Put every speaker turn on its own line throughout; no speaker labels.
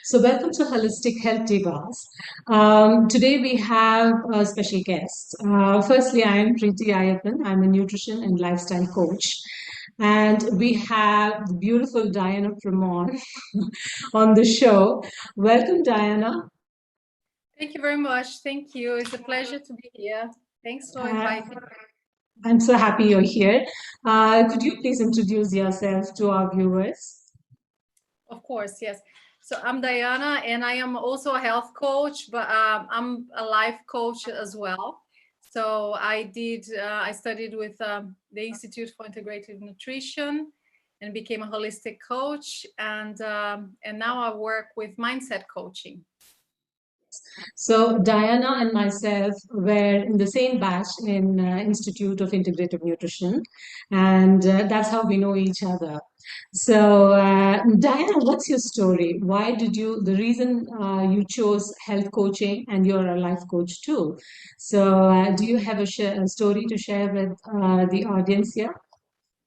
So, welcome to Holistic Health Divas. Today we have a special guest. Firstly, I am Preeti Ayappan. I'm a nutrition and lifestyle coach. And we have the beautiful Daiana Primon on the show. Welcome, Diana.
Thank you very much. Thank you. It's a pleasure to be here. Thanks for
Uh,
inviting.
I'm so happy you're here. Could you please introduce yourself to our viewers?
Of course, yes. So I'm Diana, and I am also a health coach, but I'm a life coach as well. So I studied with the Institute for Integrative Nutrition and became a holistic coach, and now I work with mindset coaching.
So Diana and myself were in the same batch in Institute of Integrative Nutrition, and that's how we know each other. So Diana, what's your story? Why did you? The reason you chose health coaching, and you're a life coach too. So do you have a story to share with the audience here?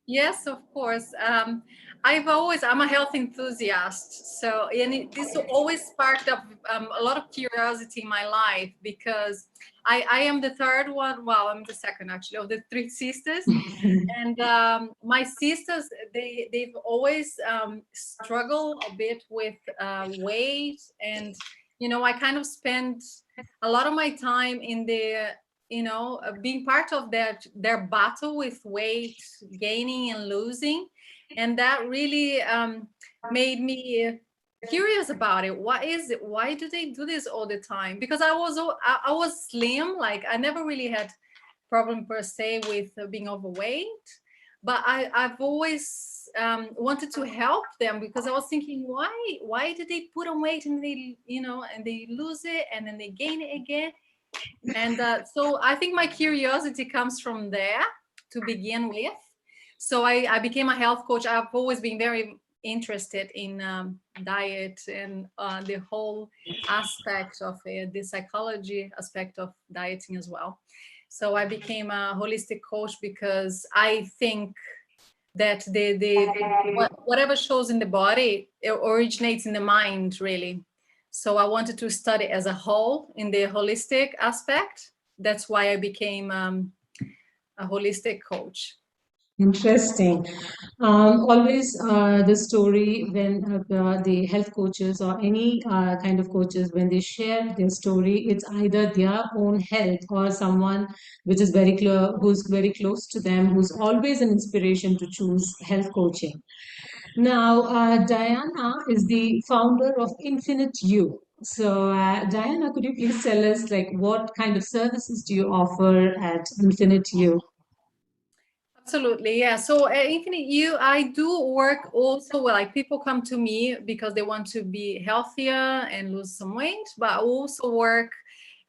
Yes, of course. I'm a health enthusiast. This always sparked up a lot of curiosity in my life because I am the third one. Well, I'm the second actually of the three sisters. And my sisters, they've always struggled a bit with weight. And, I kind of spent a lot of my time in being part of their battle with weight gaining and losing, and that really made me curious about it. What is it? Why do they do this all the time? Because I was slim, like I never really had problem per se with being overweight, but I've always wanted to help them because I was thinking, why do they put on weight and they lose it and then they gain it again? And so I think my curiosity comes from there to begin with. So I became a health coach. I've always been very interested in diet and the whole aspect of it, the psychology aspect of dieting as well. So I became a holistic coach because I think that whatever shows in the body, it originates in the mind, really. So I wanted to study as a whole in the holistic aspect. That's why I became a holistic coach.
Interesting. Always the story when the health coaches or any kind of coaches, when they share their story, it's either their own health or someone which is very clear, who's very close to them, who's always an inspiration to choose health coaching. Now, Diana is the founder of Infinite You. So, Diana, could you please tell us like what kind of services do you offer at Infinite You?
Absolutely, yeah. So Infinite You, I do work also like people come to me because they want to be healthier and lose some weight, but I also work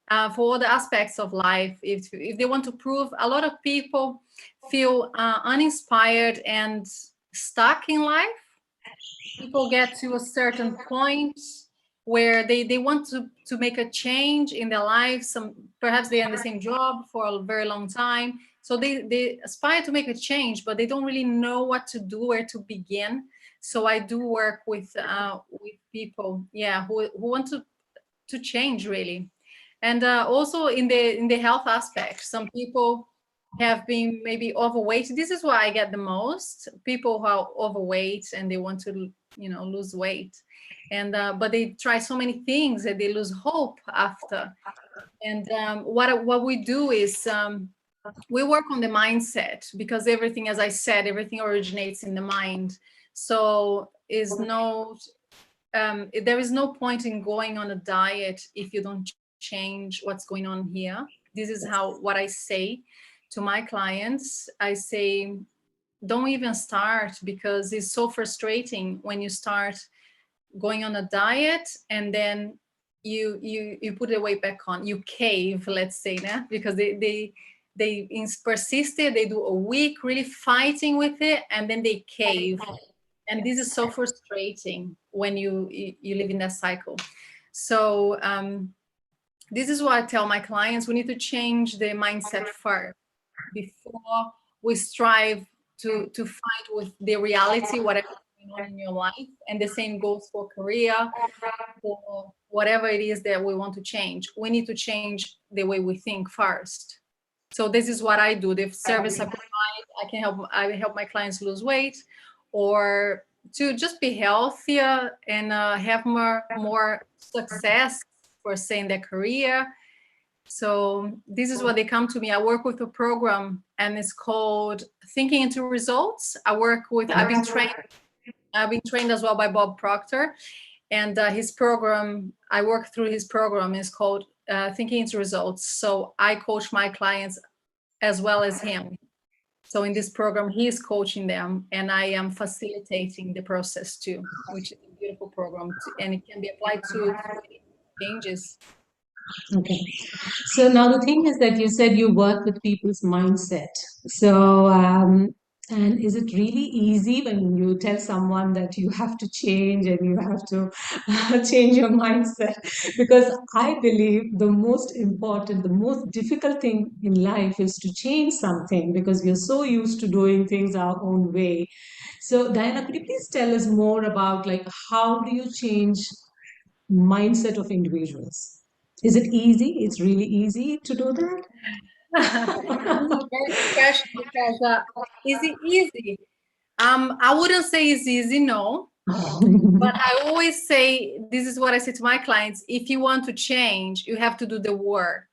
for all the aspects of life. If they want to prove, a lot of people feel uninspired and stuck in life. People get to a certain point where they want to make a change in their lives. Perhaps they're in the same job for a very long time, so they aspire to make a change, but they don't really know what to do, where to begin. So I do work with people, yeah, who want to change really. And also in the health aspect, some people have been maybe overweight. This is why I get the most people who are overweight and they want to lose weight, and but they try so many things that they lose hope after. And what we do is we work on the mindset, because everything, as I said, everything originates in the mind. So there is no point in going on a diet if you don't change what's going on here. This is what I say to my clients. I say, don't even start, because it's so frustrating when you start going on a diet and then you put the weight back on, you cave, let's say, nah? Because they persisted, they do a week really fighting with it, and then they cave. And this is so frustrating when you live in that cycle. So this is what I tell my clients: we need to change the mindset first before we strive to fight with the reality, whatever going on in your life. And the same goes for career, for whatever it is that we want to change. We need to change the way we think first. So this is what I do. The service I provide, I help my clients lose weight, or to just be healthier and have more success, for say, in their career. So this is what they come to me. I work with a program, and it's called Thinking into Results. I've been trained as well by Bob Proctor, and his program, I work through his program, is called Thinking into Results. So I coach my clients as well as him. So in this program, he is coaching them, and I am facilitating the process too, which is a beautiful program, and it can be applied to changes.
Okay. So now the thing is that you said you work with people's mindset. So, and is it really easy when you tell someone that you have to change and you have to change your mindset? Because I believe the most important, the most difficult thing in life is to change something because we are so used to doing things our own way. So, Diana, could you please tell us more about like how do you change mindset of individuals? Is it easy? It's really easy to do
This is a
that?
very good question because is it easy? I wouldn't say it's easy, no. But I always say, this is what I say to my clients: if you want to change, you have to do the work.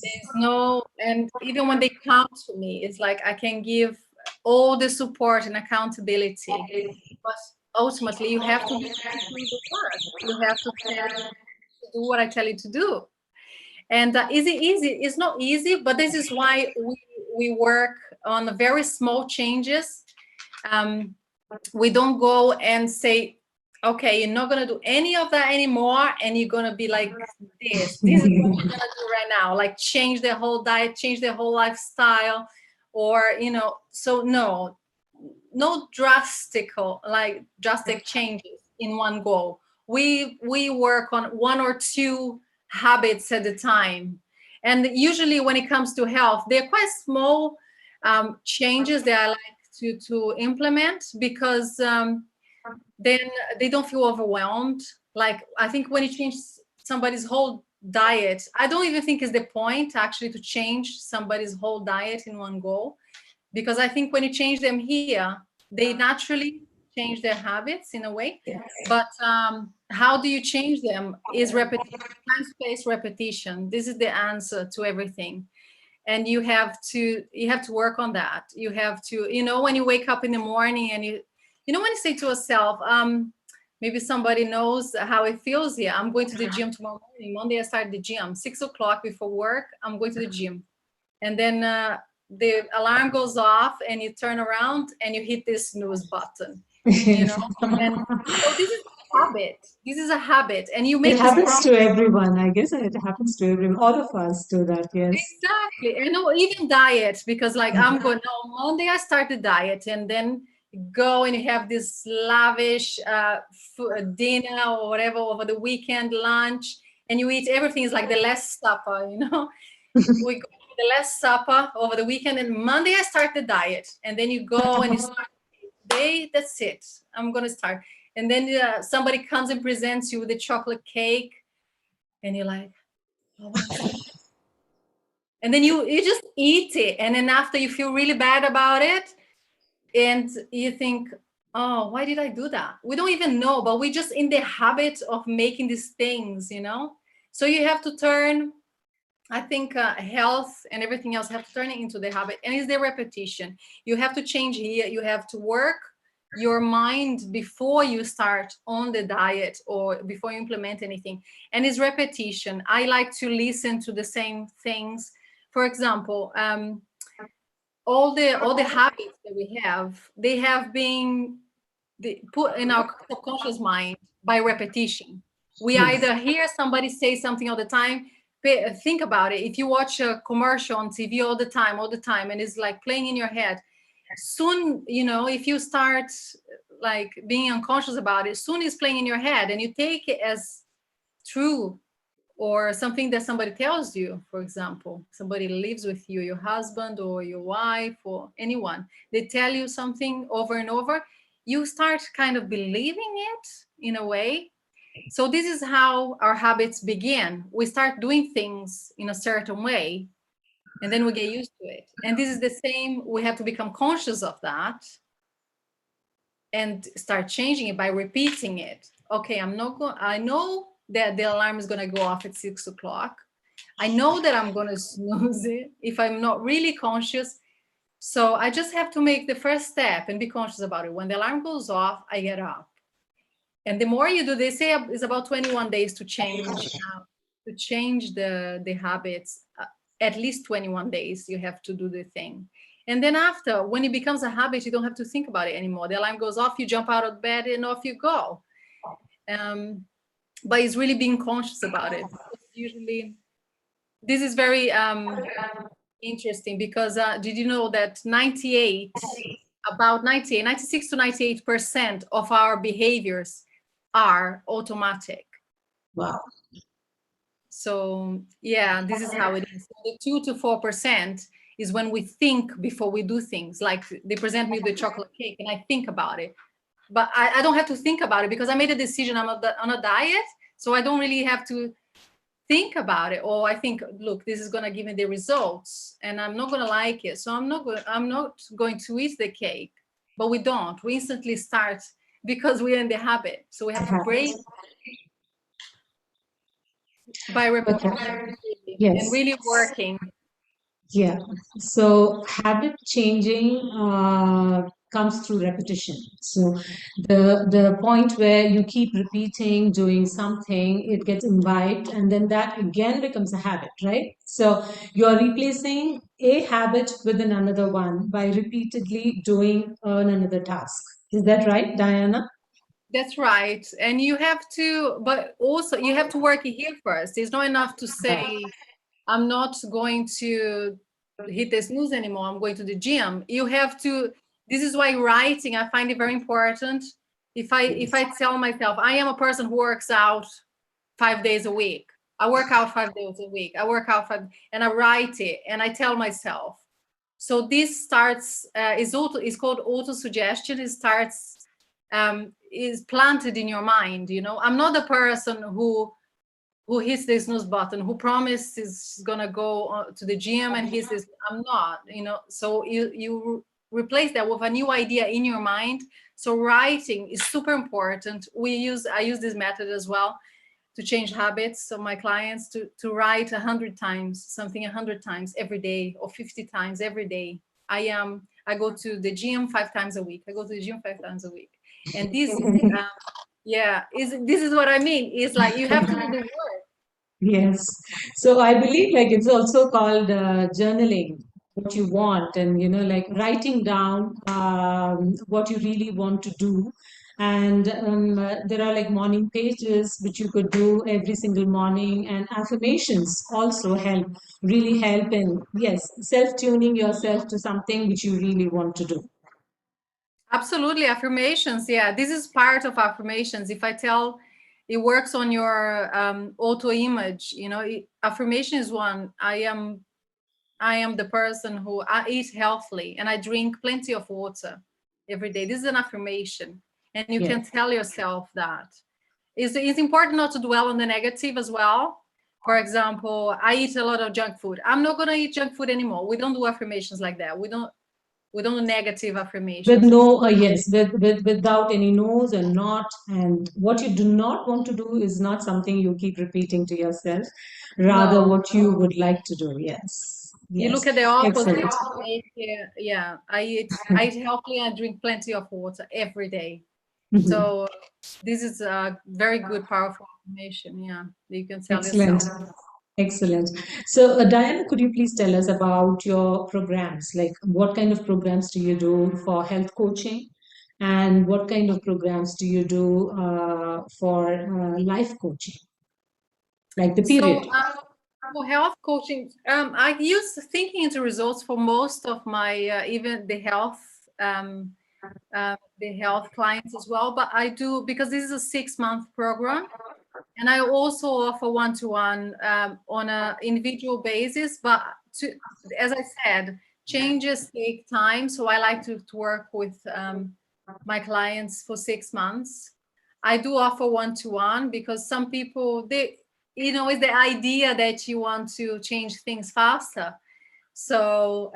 There's no, and even when they come to me, it's like I can give all the support and accountability, but ultimately you have to do the work. You have to do what I tell you to do. And is it easy? It's not easy, but this is why we work on very small changes. Um, we don't go and say, okay, you're not going to do any of that anymore, and you're going to be like this is what you're going to do right now, like change the whole diet, change the whole lifestyle, or so no drastic changes in one go. We work on one or two habits at a time, and usually when it comes to health, they're quite small changes that I like to implement, because then they don't feel overwhelmed. Like, I think when you change somebody's whole diet, I don't even think is the point actually to change somebody's whole diet in one go, because I think when you change them here, they naturally change their habits in a way. But how do you change them is repetition, time space repetition. This is the answer to everything. And you have to work on that. You have to, when you wake up in the morning and when you say to yourself, maybe somebody knows how it feels here. I'm going to the gym tomorrow morning. Monday I start the gym 6 o'clock before work. I'm going to the gym, and then the alarm goes off, and you turn around and you hit this snooze button. And so this is a habit. This is a habit, and you
It
make this
happens to everyone. I guess it happens to everyone. All of us do that, yes.
exactly. And no, even diet, because like I'm going, no, Monday I start the diet, and then go and you have this lavish dinner or whatever over the weekend, lunch, and you eat everything. Is like the Last Supper, we go to the Last Supper over the weekend, and Monday I start the diet, and then you go and you start the day. That's it. I'm gonna start, and then somebody comes and presents you with a chocolate cake, and you're like, oh, what is that? And then you just eat it, and then after you feel really bad about it, and you think, oh, why did I do that? We don't even know, but we're just in the habit of making these things. So you have to turn, I think, health and everything else have to turn it into the habit, and it's the repetition. You have to change here. You have to work your mind before you start on the diet or before you implement anything, and it's repetition. I like to listen to the same things. For example, all the habits that we have, they have been put in our subconscious mind by repetition. We
Yes.
either hear somebody say something all the time. Think about it. If you watch a commercial on TV all the time, and it's like playing in your head, soon, if you start like being unconscious about it, soon it's playing in your head, and you take it as true, or something that somebody tells you. For example, somebody lives with you, your husband or your wife or anyone, they tell you something over and over, you start kind of believing it in a way. So this is how our habits begin. We start doing things in a certain way, and then we get used to it. And this is the same. We have to become conscious of that and start changing it by repeating it. Okay, I'm not going. I know that the alarm is going to go off at 6 o'clock. I know that I'm going to snooze it if I'm not really conscious. So I just have to make the first step and be conscious about it. When the alarm goes off, I get up. And the more you do, they say it's about 21 days to change the habits. At least 21 days you have to do the thing. And then after, when it becomes a habit, you don't have to think about it anymore. The alarm goes off, you jump out of bed and off you go. But it's really being conscious about it. Usually, this is very interesting because did you know that 96 to 98% of our behaviors are automatic.
Wow.
So yeah, this is how it is. So the 2 to 4% is when we think before we do things. Like they present me the chocolate cake and I think about it, but I don't have to think about it because I made a decision. I'm on a diet, so I don't really have to think about it. Or I think, look, this is going to give me the results and I'm not going to like it, so I'm not going to eat the cake. But we don't. We instantly start because we're in the habit. So we have to break by repetition and
Yes.
really working.
Yeah. So habit changing comes through repetition. So the point where you keep repeating, doing something, it gets imbibed, and then that again becomes a habit, right? So you're replacing a habit with another one by repeatedly doing another task. Is that right, Diana?
That's right. And you have to, but also you have to work here first. It's not enough to say, I'm not going to hit the snooze anymore. I'm going to the gym. You have to, this is why writing, I find it very important. If I tell myself, I am a person who works out 5 days a week. I work out 5 days a week. I work out and I write it and I tell myself. So this starts, is called auto-suggestion. It starts, is planted in your mind. I'm not the person who hits the snooze button, who promises gonna go to the gym and hits this. I'm not. So you replace that with a new idea in your mind. So writing is super important. I use this method as well to change habits. So my clients to write 100 times something 100 times every day, or 50 times every day. I go to the gym 5 times a week. I go to the gym 5 times a week. And this this is what I mean. It's like you have to do the work.
Yes. So I believe like it's also called journaling what you want, and like writing down what you really want to do. And there are like morning pages which you could do every single morning, and affirmations also really help in, yes, self-tuning yourself to something which you really want to do.
Absolutely. Affirmations. Yeah, this is part of affirmations. If I tell, it works on your auto image, affirmation is one. I am the person who I eat healthily and I drink plenty of water every day. This is an affirmation. And you
Yeah.
can tell yourself that. It's important not to dwell on the negative as well. For example, I eat a lot of junk food. I'm not going to eat junk food anymore. We don't do affirmations like that. We don't do negative
With
affirmations.
no, yes, without any no's and not. And what you do not want to do is not something you keep repeating to yourself, rather
No,
what you would like to do. Yes.
you
Yes.
look at the opposite.
Excellent.
Yeah, I eat healthily. I drink plenty of water every day.
Mhm.
So this is a very good, powerful affirmation. Yeah, that you can tell
Excellent.
yourself.
Excellent. So, Diana, could you please tell us about your programs? Like, what kind of programs do you do for health coaching? And what kind of programs do you do for life coaching? Like the
So
period.
for health coaching, I use thinking into results for most of my even the health clients as well. But I do, because this is a 6-month program, and I also offer one-to-one on an individual basis. But as I said, changes take time, so I like to work with my clients for 6 months. I do offer one-to-one because some people, it's the idea that you want to change things faster. So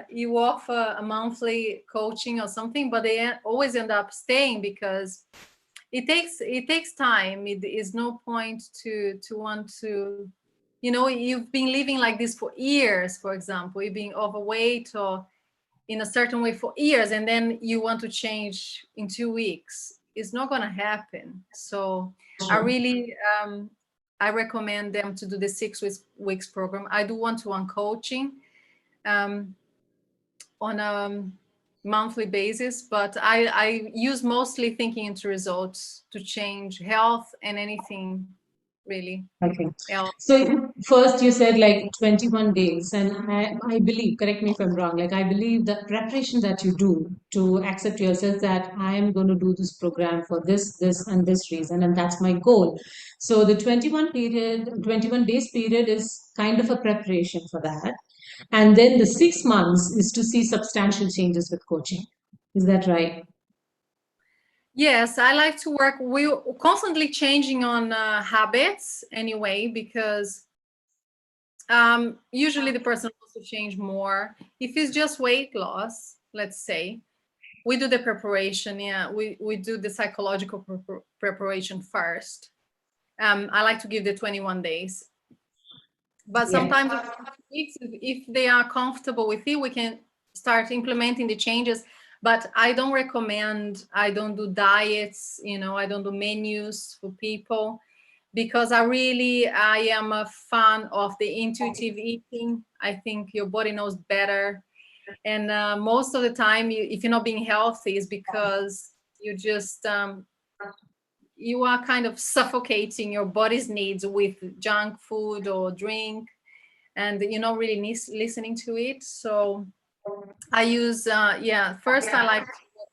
you offer a monthly coaching or something, but they always end up staying because it takes time. It is no point to want to, you've been living like this for years. For example, you've been overweight or in a certain way for years, and then you want to change in 2 weeks. It's not going to happen. So I really I recommend them to do the 6 weeks program. I do one-to-one coaching um, on a monthly basis, but I use mostly thinking into results to change health and anything really
Okay.
else.
So first you said like 21 days, and I believe, correct me if I'm wrong, like I believe the preparation that you do to accept yourself that I am going to do this program for this, and this reason, and that's my goal. So the 21 days period is kind of a preparation for that. And then the 6 months is to see substantial changes with coaching. Is that right?
Yes, I like to work. We're constantly changing on habits anyway, because usually the person wants to change more. If it's just weight loss, let's say, we do the preparation. Yeah, we do the psychological preparation first. I like to give the 21 days, but
Yeah.
sometimes if they are comfortable with it, we can start implementing the changes. But I don't recommend, I don't do diets, I don't do menus for people, because I am a fan of the intuitive eating. I think your body knows better. And most of the time, if you're not being healthy, is because you just you are kind of suffocating your body's needs with junk food or drink, and you're not really listening to it. So I use first I like to work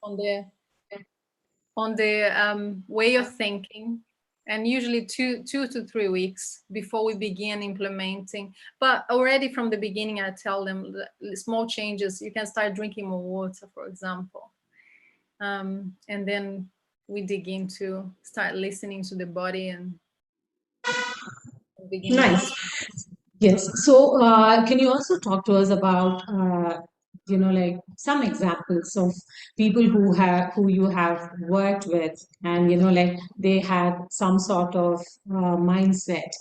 on the way of thinking, and usually 2 to 3 weeks before we begin implementing. But already from the beginning, I tell them small changes. You can start drinking more water, for example, and then we dig into start listening to the body and begin with
Nice.
this.
Yes. So, can you also talk to us about, like some examples of people who you have worked with, and like they had some sort of mindset,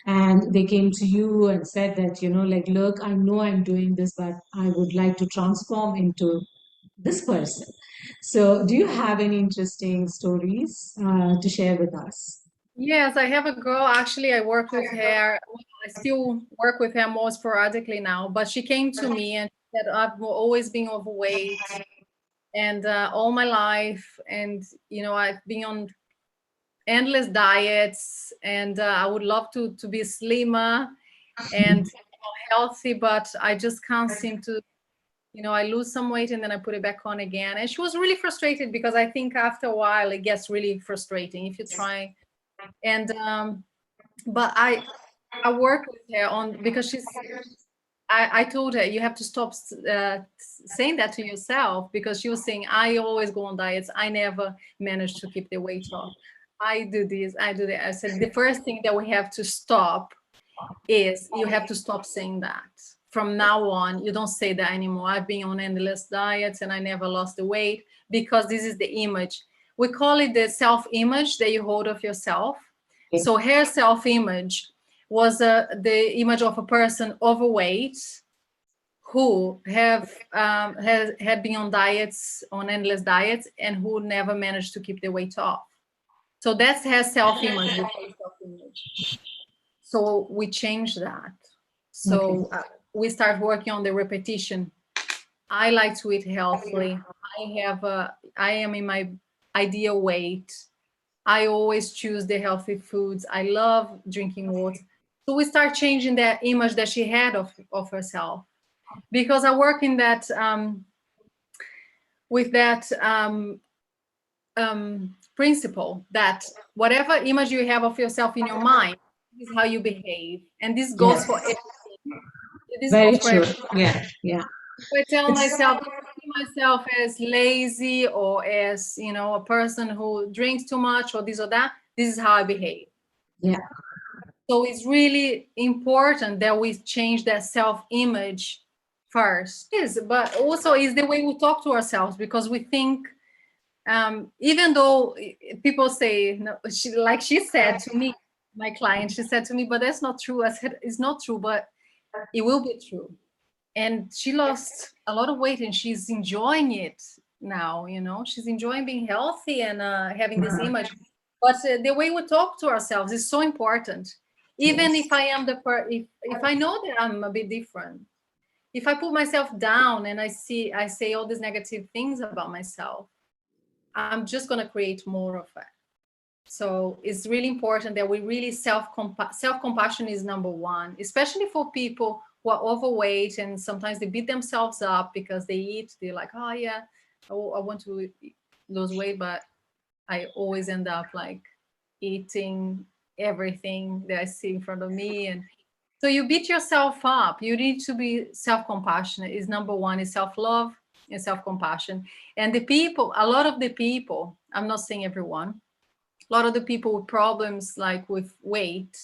and they came to you and said that, like, look, I know I'm doing this, but I would like to transform into this person. So, do you have any interesting stories to share with us?
Yes, I have a girl. Actually, I worked with her. Well, I still work with her more sporadically now, but she came to me and said, I've always been overweight and all my life. And, I've been on endless diets, and I would love to be slimmer and healthy, but I just can't seem to, I lose some weight and then I put it back on again. And she was really frustrated, because I think after a while it gets really frustrating if you try. And but I work with her on, because I told her you have to stop saying that to yourself, because she was saying, I always go on diets, I never manage to keep the weight off, I do this, I do that. I said the first thing that we have to stop is you have to stop saying that. From now on, you don't say that anymore. I've been on endless diets and I never lost the weight, because this is the image. We call it the self-image that you hold of yourself. So her self-image was the image of a person overweight who had been on diets, on endless diets, and who never managed to keep the weight off. So that's her self-image. We call it self-image. So we change that.
Okay.
So we start working on the repetition. I like to eat healthily. I am in my ideal weight. I always choose the healthy foods. I love drinking water. So we start changing that image that she had of herself, because I work in that with that principle that whatever image you have of yourself in your mind is how you behave, and this goes for
Yes.
everything. This
Very
goes for
true.
everything.
Yeah. Yeah.
I tell
It's
myself, myself as lazy or as, a person who drinks too much or this or that, this is how I behave.
Yeah.
So it's really important that we change that self-image first. Yes, but also is the way we talk to ourselves, because we think, even though people say, no, like she said to me, my client, she said to me, but that's not true. I said, it's not true, but it will be true. And she lost a lot of weight and she's enjoying it now. She's enjoying being healthy and having this image. But the way we talk to ourselves is so important. Even
Yes.
if I am if I know that I'm a bit different, if I put myself down and I say all these negative things about myself, I'm just going to create more of it. So it's really important that we really self-compassion is number one, especially for people who are overweight and sometimes they beat themselves up because they eat. They're like, oh yeah, I want to lose weight, but I always end up like eating everything that I see in front of me. And so you beat yourself up. You need to be self-compassionate. Is number one, is self-love and self-compassion. And a lot of the people, I'm not saying everyone, a lot of the people with problems like with weight,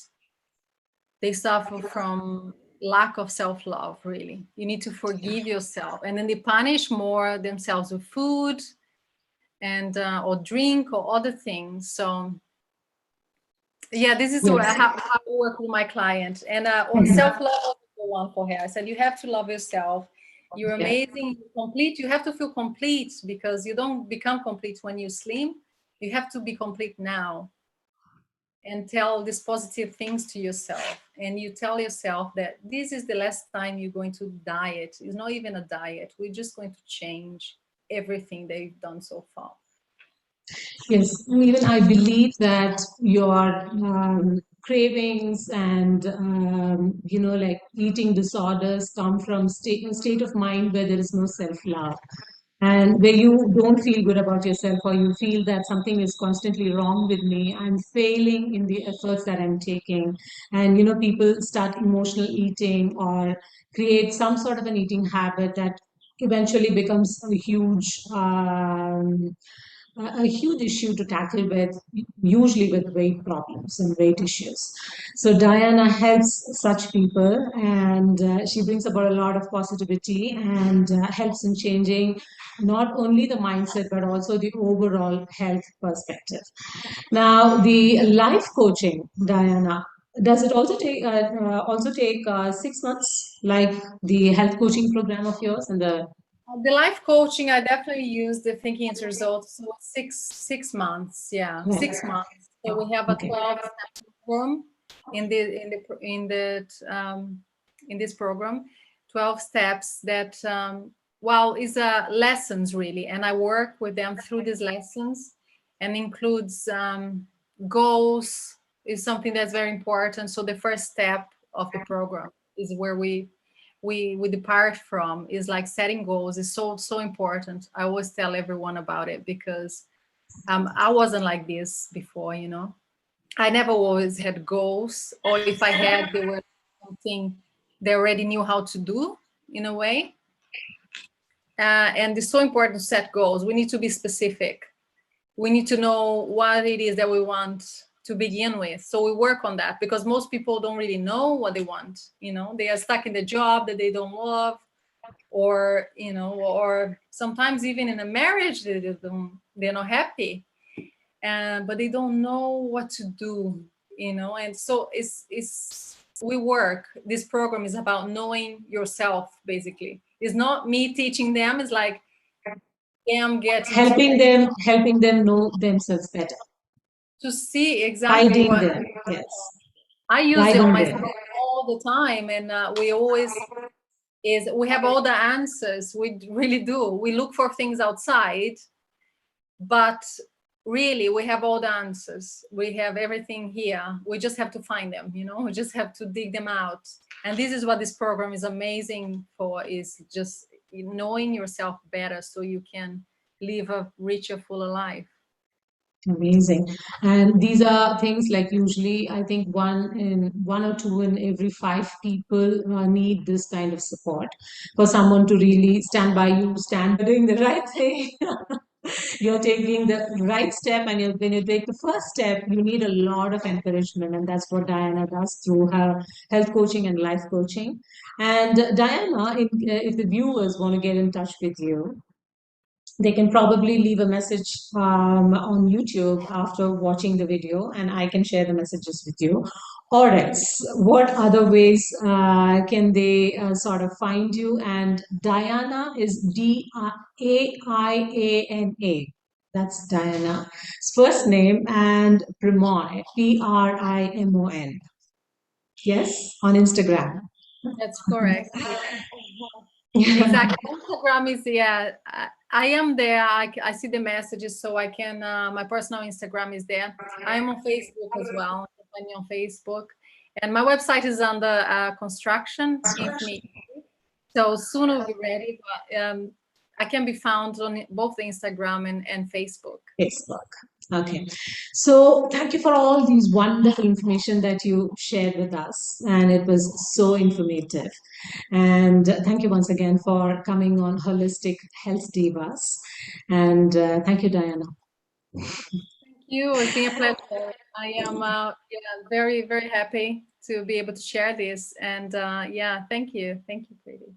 they suffer from lack of self-love. Really, you need to forgive yourself, and then they punish more themselves with food and or drink or other things. So yeah, this is what
Yes.
how I work with my client. And self-love is the one for her. I said you have to love yourself. You're
Yeah.
amazing, you're complete. You have to feel complete, because you don't become complete when you slim. You have to be complete now, and tell these positive things to yourself. And you tell yourself that this is the last time you're going to diet. It's not even a diet. We're just going to change everything that you've done so far.
Yes, even I believe that your cravings and like eating disorders come from state of mind where there is no self-love, and where you don't feel good about yourself, or you feel that something is constantly wrong with me, I'm failing in the efforts that I'm taking. And people start emotional eating or create some sort of an eating habit that eventually becomes a huge issue to tackle with, usually with weight problems and weight issues. So Diana helps such people, and she brings about a lot of positivity and helps in changing not only the mindset but also the overall health perspective. Now, the life coaching, Diana, does it also take 6 months, like the health coaching program of yours and the
The life coaching, I definitely use the thinking into results. So 6 months, yeah,
right?
6 months. So we have a
Okay.
12-step program in this program, 12 steps that well is lessons really, and I work with them through these lessons, and includes goals is something that's very important. So the first step of the program is where we depart from, is like setting goals is so important. I always tell everyone about it, because I wasn't like this before. I never always had goals, or if I had, they were something they already knew how to do in a way. And it's so important to set goals. We need to be specific. We need to know what it is that we want to begin with. So we work on that, because most people don't really know what they want. They are stuck in the job that they don't love, or sometimes even in a marriage they're not happy, and but they don't know what to do. And so it's we work. This program is about knowing yourself. Basically, it's not me teaching them. It's like them getting
Helping them know themselves better,
to see exactly
guiding
what
them. Yes,
I use it on
guiding them.
myself all the time. And we have all the answers. We really do. We look for things outside, but really we have all the answers. We have everything here. We just have to find them. We just have to dig them out. And this is what this program is amazing for, is just knowing yourself better so you can live a richer, fuller life.
Amazing. And these are things like usually, I think one or two in every five people need this kind of support for someone to really stand by you, stand by doing the right thing. You're taking the right step, and when you take the first step, you need a lot of encouragement. And that's what Diana does through her health coaching and life coaching. And Diana, if the viewers want to get in touch with you, they can probably leave a message on YouTube after watching the video, and I can share the messages with you. Or else, what other ways can they sort of find you? And Diana is Daiana. That's Diana's first name, and Primon, Primon. Yes, on Instagram.
That's correct. Exactly. Instagram is, yeah, I am there. I see the messages, so I can, my personal Instagram is there. I am on Facebook as well. You can find me on Facebook. And my website is under construction, if need. So soon we'll be ready, but I can be found on both Instagram and Facebook.
Facebook. Okay. So thank you for all these wonderful information that you shared with us. And it was so informative. And thank you once again for coming on Holistic Health Divas. And thank you, Diana.
Thank you. It's been a pleasure. I am yeah, very, very happy to be able to share this. And yeah, thank you. Thank you, Preeti.